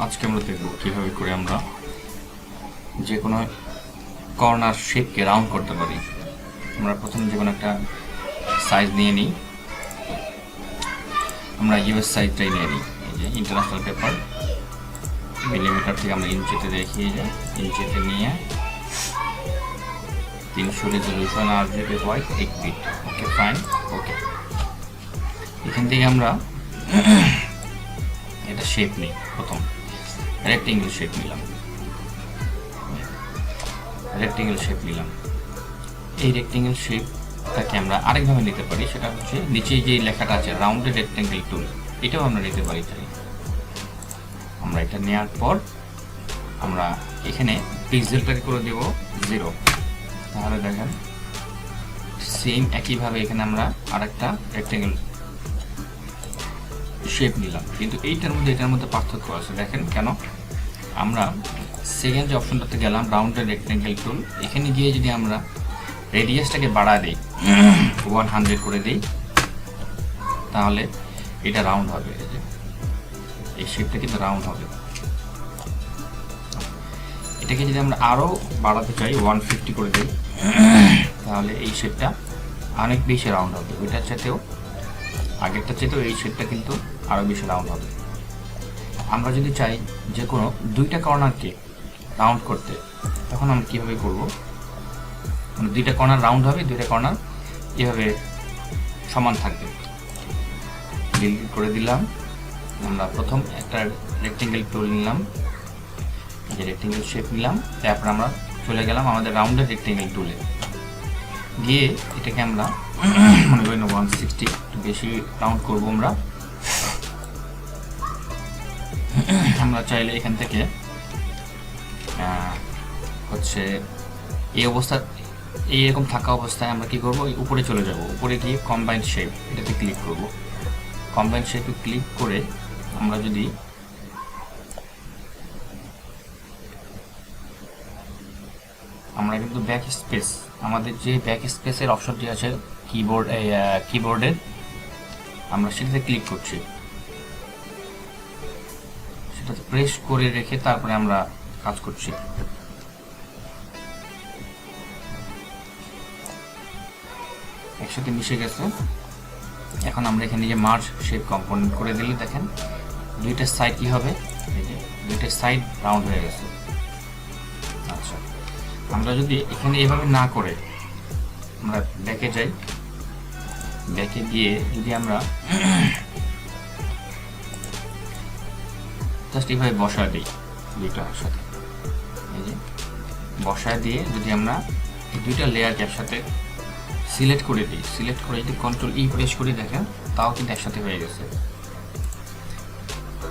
আজকে আমরা দেখব কিভাবে করে আমরা যে কোনো কর্নার শেপকে রাউন্ড করতে পারি। আমরা প্রথমে যে কোনো একটা সাইজ নিয়ে নিই, আমরা ইউএস সাইজটাই নিয়ে নিই। এই যে ইন্টারন্যাশনাল পেপার, মিলিমিটার থেকে আমরা ইঞ্চিতে দেখিয়ে যাই, ইঞ্চিতে নিয়ে 300 রেজলিউশন RGB হোয়াইট 1 ফিট। ওকে, ফাইন। ওকে, এখান থেকে আমরা এটা শেপ নিই। প্রথম রেক্টেঙ্গেল শেপ নিলাম, এই রেক্টেঙ্গেল শেপটাকে আমরা আরেকভাবে নিতে পারি। সেটা হচ্ছে নিচে যে লেখাটা আছে রাউন্ডেড রেক্টেঙ্গেল টুল, এটাও আমরা নিতে পারি। চাই আমরা এটা নেওয়ার পর আমরা এখানে পিক্সেলটাকে করে দেব 0। তাহলে দেখেন সেম একইভাবে এখানে আমরা আরেকটা রেক্টেঙ্গেল শেপ নিলাম, কিন্তু এইটার মধ্যে পার্থক্য আছে। দেখেন কেন? আমরা সেকেন্ড যে অপশনটাতে গেলাম রাউন্ডেড রেক্টেঙ্গেল টুল, এখানে গিয়ে যদি আমরা রেডিয়াসটাকে বাড়া দিই 100 করে দিই, তাহলে এটা রাউন্ড হবে। এই শেপটা কিন্তু রাউন্ড হবে। এটাকে যদি আমরা আরও বাড়াতে চাই 150 করে দিই, তাহলে এই শেপটা অনেক বেশি রাউন্ড হবে। ওইটার চাইতেও আগেরটা চাইতেও এই শেপটা কিন্তু আরও বেশি রাউন্ড হবে। আমরা যদি চাই যে কোনো দুইটা কর্নারকে রাউন্ড করতে, তখন আমরা কীভাবে করব? মানে দুইটা কর্নার রাউন্ড হবে, দুইটা কর্নার এভাবে সমান থাকবে। ডিলিট করে দিলাম। আমরা প্রথম একটা রেক্টেঙ্গেল টুল নিলাম, যে রেক্টেঙ্গেল শেপ নিলাম, তারপর আমরা চলে গেলাম আমাদের রাউন্ডের রেক্টেঙ্গেল টুলে গিয়ে এটাকে আমরা মনে করি 160 একটু বেশি রাউন্ড করবো। আমরা চাইলে এখান থেকে হচ্ছে এই অবস্থা, এইরকম থাকা অবস্থায় আমরা কি করব? উপরে চলে যাব, উপরে গিয়ে কম্বাইন্ড শেপ এটাতে ক্লিক করব। কম্বাইন্ড শেপে ক্লিক করে আমরা যদি আমরা কিন্তু ব্যাক স্পেস, আমাদের যে ব্যাক স্পেসের অপশনটি আছে কিবোর্ডের, আমরা সেটাতে ক্লিক করছি। সেটাতে প্রেস করে রেখে তারপরে আমরা কাজ করছি। একসাথে মিশে গেছে। এখন আমরা এখানে যে মার্জ শেপ কম্পোনেন্ট করে দিলে দেখেন দুইটা সাইড কি হবে? এই যে দুইটা সাইড রাউন্ড হয়ে গেছে। আচ্ছা, আমরা যদি এখানে এভাবে না করে আমরা ব্যাকে যাই, ব্যাকে গিয়ে যদি আমরা জাস্ট এইভাবে বসায় দিই দুইটার সাথে, এই যে বসায় দিয়ে যদি আমরা এই দুইটা লেয়ারকে একসাথে সিলেক্ট করে দিই, সিলেক্ট করে যদি Ctrl E প্রেস করে দেখেন তাও কিন্তু একসাথে হয়ে গেছে।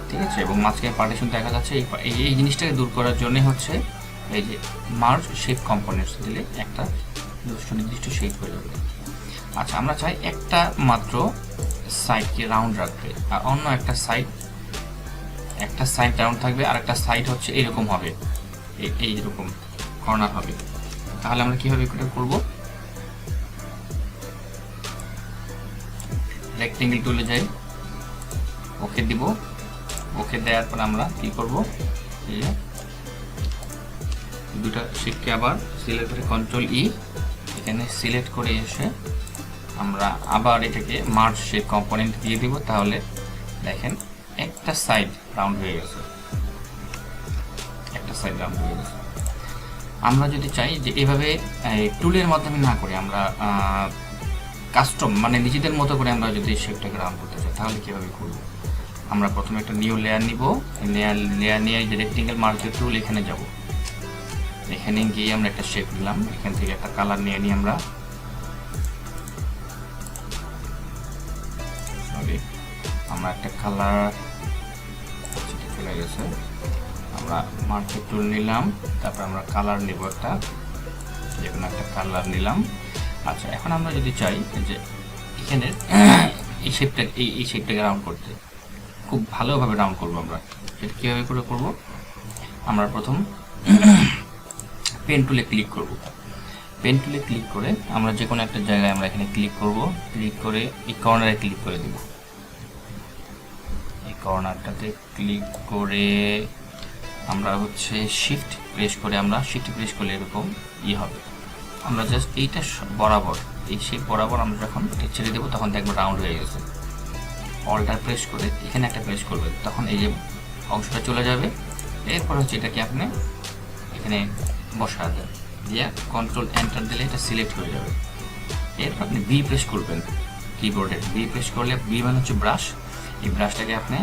ঠিক আছে, এবং মাঝখানে পার্টিশন দেখা যাচ্ছে। এই জিনিসটাকে দূর করার জন্য হচ্ছে এই যে মার্জ শেপ কম্পোনেন্টস দিলে একটা নির্দিষ্ট শেপ হয়ে যাবে। আচ্ছা, আমরা চাই একটা মাত্র সাইডকে রাউন্ড রাখতে, আর অন্য একটা সাইড রাউন্ড থাকবে, আর একটা সাইড হচ্ছে এরকম হবে, এইরকম কর্নার হবে। তাহলে আমরা কিভাবে এটা করব? রেক্টেঙ্গেল টুলে যাই, ওকে দিব। ওকে দেওয়ার পর আমরা কি করব? এই যে দুটো শেপকে আবার সিলেক্ট করে Ctrl E, এখানে সিলেক্ট করে এসে আমরা আবার এটাকে মার্জ শেপ কম্পোনেন্ট দিয়ে দিব। তাহলে দেখেন একটা সাইড রাউন্ড হয়ে গেছে, একটা সাইড রাউন্ড হয়ে গেছে। আমরা যদি চাই যে এভাবে টুলের মাধ্যমে না করে আমরা কাস্টম মানে নিজেদের মতো করে আমরা যদি শেপটাকে রাউন্ড করতে চাই, তাহলে কীভাবে করব? আমরা প্রথমে একটা নিউ লেয়ার নিব, লেয়ার নিয়ে যে রেক্টেঙ্গেল মার্জের টুল এখানে যাব, এখানে গিয়ে আমরা একটা শেপ নিলাম, এখান থেকে একটা কালার নিয়ে নিই। আমরা একটা কালার চলে গেছে, আমরা মার্জের টুল নিলাম, তারপর আমরা কালার নিব, একটা যে কোনো একটা কালার নিলাম। আচ্ছা, এখন আমরা যদি চাই যে এখানে এই শেপটাকে রাউন্ড করতে, খুব ভালোভাবে রাউন্ড করবো আমরা, সেটা কীভাবে করে করবো? আমরা প্রথম পেন টুলে ক্লিক করব। পেন টুলে ক্লিক করে আমরা যে কোনো একটা জায়গায় আমরা এখানে ক্লিক করব, ক্লিক করে এই কর্নারে ক্লিক করে দেব। এই কর্নারটাতে ক্লিক করে আমরা হচ্ছে শিফট প্রেস করলে এরকম হবে। আমরা জাস্ট এইটা বরাবর, এই শেপ বরাবর আমরা যখন ছেড়ে দেবো তখন দেখবো রাউন্ড হয়ে গেছে। অল্টার প্রেস করে এখানে একটা প্রেস করবেন, তখন এই যে অংশটা চলে যাবে। এরপর হচ্ছে এটাকে আপনি এখানে বসা দেন, দিয়ে কন্ট্রোল এন্টার দিলে এটা সিলেক্ট হয়ে যাবে। এরপর আপনি বি প্রেস করবেন কিবোর্ডে, বি প্রেস করলে বি মানে হচ্ছে ব্রাশ। এই ব্রাশটাকে আপনি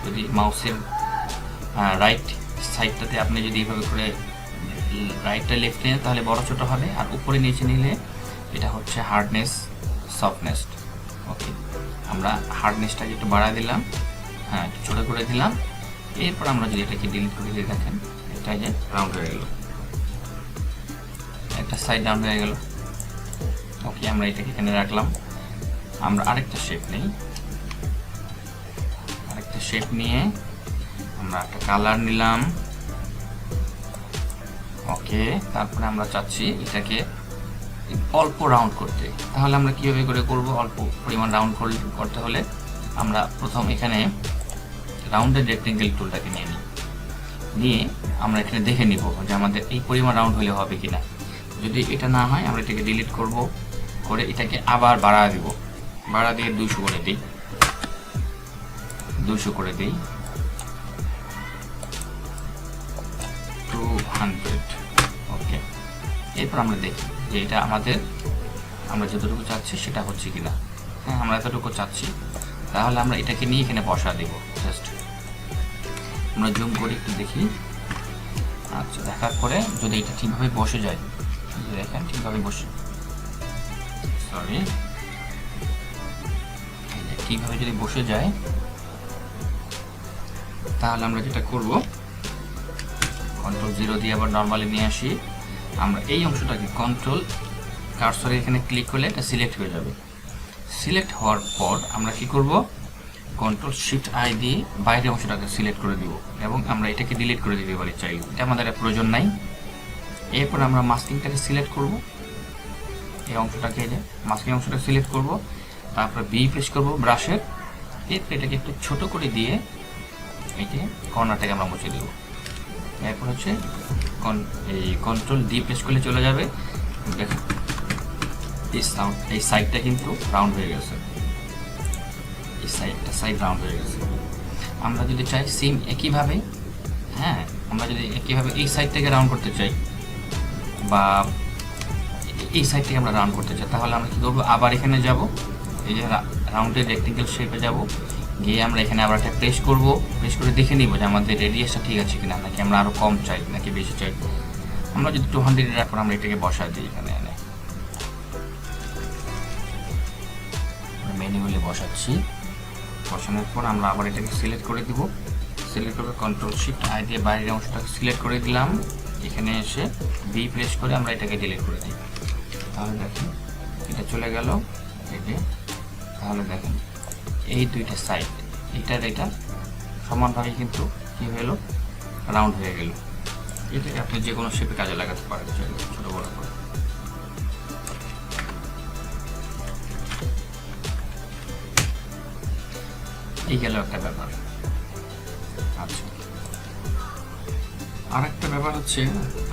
যদি মাউসের রাইট সাইডটাতে আপনি যদি এইভাবে করে রাইটটা লেফটে নেন তাহলে বড় ছোটো হবে, আর উপরে নিচে নিলে এটা হচ্ছে হার্ডনেস সফটনেস। ওকে, আমরা হার্ডনেসটাকে একটু বাড়ায় দিলাম, হ্যাঁ একটু ছোটো করে দিলাম। এরপর আমরা যদি এটাকে ডিলিট করে দিয়ে দেখেন এটা যে রাউন্ড হয়ে গেল, একটা সাইড রাউন্ড হয়ে গেল। ওকে, আমরা এটাকে এখানে রাখলাম। আমরা আরেকটা শেপ নিই, আরেকটা শেপ নিয়ে আমরা একটা কালার নিলাম। ওকে, তারপরে আমরা চাচ্ছি এটাকে অল্প রাউন্ড করতে। তাহলে আমরা কীভাবে করে করব? অল্প পরিমাণ রাউন্ড করতে হলে আমরা প্রথম এখানে রাউন্ডের রেক্টেঙ্গেল টুলটাকে নিয়ে আমরা এখানে দেখে নিব যে আমাদের এই পরিমাণ রাউন্ড হলে হবে কিনা। যদি এটা না হয় আমরা এটাকে ডিলিট করব, করে এটাকে আবার বাড়া দিব, বাড়া দিয়ে 200 করে দিই, 200 করে দিই, 200। ওকে, এরপর আমরা দেখি যে এটা আমরা যতটুকু চাচ্ছি সেটা হচ্ছে কিনা। হ্যাঁ, আমরা এতটুকু চাচ্ছি, তাহলে আমরা এটাকে নিয়ে এখানে বসা দেব। জাস্ট আমরা জুম করে একটু দেখি। আচ্ছা, দেখার পরে যদি এটা ঠিকভাবে বসে যায়, দেখেন ঠিকভাবে বসে, সরি, ঠিকভাবে যদি বসে যায় তাহলে আমরা যেটা করব, কন্ট্রোল 0 দিয়ে আবার নর্মালি নিয়ে আসি। আমরা এই অংশটাকে কন্ট্রোল কার্সরে এখানে ক্লিক করলে এটা সিলেক্ট হয়ে যাবে। সিলেক্ট হওয়ার পর আমরা কি করব, কন্ট্রোল শিফট আই দিয়ে বাইরের অংশটাকে সিলেক্ট করে দিব এবং আমরা এটাকে ডিলিট করে দিতে পারি চাইলে, এটা আমাদের প্রয়োজন নাই। এরপর আমরা মাস্কিংটাকে সিলেক্ট করব, এই অংশটাকে যে মাস্কিং অংশটা সিলেক্ট করব, তারপর বি প্রেস করব ব্রাশের। এরপর এটাকে একটু ছোট করে দিয়ে এই যে কর্নারটাকে আমরা মুছে দেব। এরপর হচ্ছে এই কন্ট্রোল ডি প্রেস করলে চলে যাবে। দেখুন এই সাইডটা কিন্তু রাউন্ড হয়ে গেছে, এই সাইড রাউন্ড হয়ে গেছে। আমরা যদি চাই সেম একইভাবে, হ্যাঁ আমরা যদি একইভাবে এই সাইড থেকে রাউন্ড করতে চাই বা এই সাইড থেকে আমরা রাউন্ড করতে চাই, তাহলে আমরা কী করবো, আবার এখানে যাব, এই যে রাউন্ডের রেক্টেঙ্গেল শেপে যাব, গিয়ে আমরা এখানে আবার একটা প্রেস করব, প্রেস করে দেখে নিব যে আমাদের রেডিয়াসটা ঠিক আছে কিনা, নাকি আমরা আরও কম চাই নাকি বেশি চাই। আমরা যদি 200 রাখবো, আমরা এটাকে বসাই দিই এখানে এনে ম্যানুয়ালি বসাচ্ছি। বসানোর পর আমরা আবার এটাকে সিলেক্ট করে দিব, সিলেক্ট করে কন্ট্রোল শিফট আই দিয়ে বাইরের অংশটাকে সিলেক্ট করে দিলাম। এখানে এসে বি প্রেস করে আমরা এটাকে ডিলিট করে দিই। তাহলে দেখেন এটা চলে গেল এতে। তাহলে দেখেন এই দুইটা সাইড, এটা সমানভাবে কিন্তু কী হলো, রাউন্ড হয়ে গেল। এটাকে আপনি যে কোনো শেপে কাজে লাগাতে পারেন, ছোটো বড়ো করে। এই গেল একটা ব্যাপার। আচ্ছা, আর একটা ব্যাপার হচ্ছে,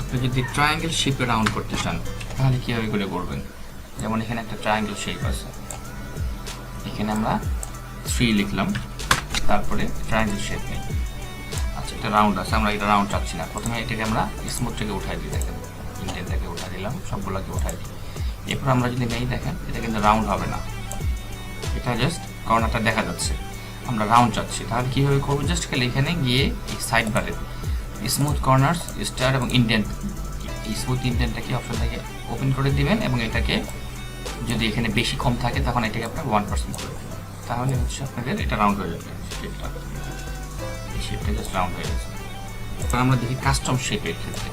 আপনি যদি ট্রায়াঙ্গেল শেপে রাউন্ড করতে চান তাহলে কীভাবে করে করবেন। যেমন এখানে একটা ট্রায়াঙ্গেল শেপ আছে, এখানে আমরা 3 লিখলাম, তারপরে ট্রায়াঙ্গেল শেপ নেই। আচ্ছা, এটা রাউন্ড আছে, আমরা এটা রাউন্ড চাচ্ছি না। প্রথমে এটাকে আমরা স্মুথ থেকে উঠাই দিই, দেখেন ইন্টেনটাকে উঠাই দিলাম, সবগুলোকে উঠাই দিই। এরপর আমরা যদি নেই, দেখেন এটা কিন্তু রাউন্ড হবে না, এটা জাস্ট কর্নারটা দেখা যাচ্ছে। আমরা রাউন্ড চাচ্ছি, তাহলে কীভাবে করবো, জাস্ট খালি এখানে গিয়ে এই সাইড বারে স্মুথ কর্নার্স স্টার এবং ইন্ডেন্ট, এই স্মুথ ইন্ডেন্টটাকে অপশনটাকে ওপেন করে দিবেন এবং এটাকে যদি এখানে বেশি কম থাকে তখন এটাকে আপনার 1% করে দেবেন। তাহলে হচ্ছে আপনাদের এটা রাউন্ড হয়ে যাবে। শেপটা, এই শেপটা জাস্ট রাউন্ড হয়ে গেছে। এবার আমরা দেখি কাস্টম শেপের ক্ষেত্রে,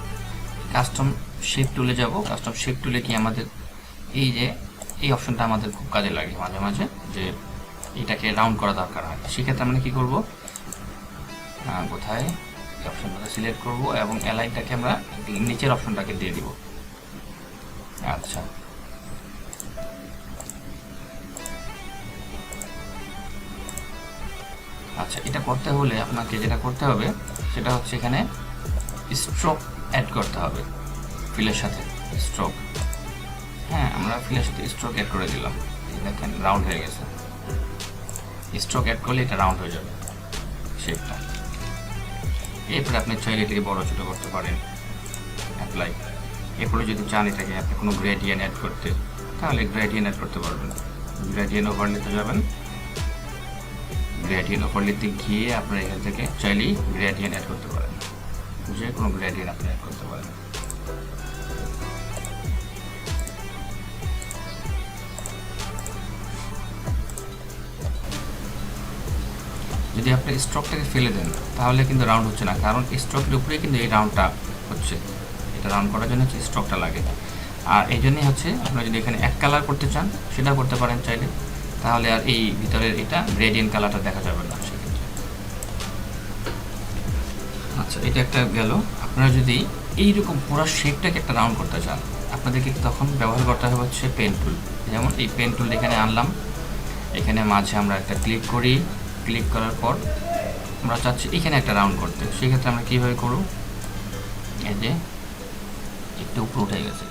কাস্টম শেপ টুলে যাব। কাস্টম শেপ টুলে কি আমাদের এই অপশনটা আমাদের খুব কাজে লাগে মাঝে মাঝে, যে এটাকে রাউন্ড করা দরকার হয়। সেক্ষেত্রে আমরা কী করবো, কোথায় এই অপশনটাকে সিলেক্ট করব এবং অ্যালাইনটাকে আমরা নিচের অপশনটাকে দিয়ে দিব। আচ্ছা, আচ্ছা, এটা করতে হলে আপনাকে যেটা করতে হবে সেটা হচ্ছে এখানে স্ট্রোক অ্যাড করতে হবে ফিলের সাথে। স্ট্রোক, হ্যাঁ, আমরা ফিলের সাথে স্ট্রোক অ্যাড করে দিলাম। দেখেন রাউন্ড হয়ে গেছে। স্ট্রোক অ্যাড করলে এটা রাউন্ড হয়ে যাবে শেপটা। এরপরে আপনি চাইলে এটাকে বড় ছোটো করতে পারেন। অ্যাপ্লাই। এরপরে যদি চান এটাকে আপনি কোনো গ্রেডিয়েন্ট অ্যাড করতে, তাহলে গ্রেডিয়েন্ট অ্যাড করতে পারবেন। গ্রেডিয়েন্ট ওভারলেতে যাবেন, গ্রেডিয়েন্ট ওভারলেতে গিয়ে আপনারা এখান থেকে চাইলেই গ্রেডিয়েন্ট অ্যাড করতে পারেন, যে কোনো গ্রেডিয়েন্ট আপনি অ্যাড করতে পারেন। যদি আপনি স্ট্রোকটাকে ফেলে দেন তাহলে কিন্তু রাউন্ড হচ্ছে না, কারণ স্ট্রোকের উপরেই কিন্তু এই রাউন্ডটা হচ্ছে। এটা রাউন্ড করার জন্য হচ্ছে স্ট্রোকটা লাগে। আর এই জন্যই হচ্ছে আপনারা যদি এখানে এক কালার করতে চান সেটাও করতে পারেন চাইলে, তাহলে আর এই ভিতরের এটা গ্রেডিয়েন্ট কালারটা দেখা যাবে না সেক্ষেত্রে। আচ্ছা, এটা একটা গেল। আপনারা যদি এইরকম পুরো শেপটাকে একটা রাউন্ড করতে চান, আপনাদেরকে তখন ব্যবহার করতে হবে হচ্ছে পেন টুল। যেমন এই পেন টুল এখানে আনলাম, এখানে মাঝে আমরা একটা ক্লিক করি। ক্লিক করার পর আমরা চাচ্ছি এখানে একটা রাউন্ড করতে, সেক্ষেত্রে আমরা কীভাবে করব, এই যে একটু উপরে উঠে গেছে।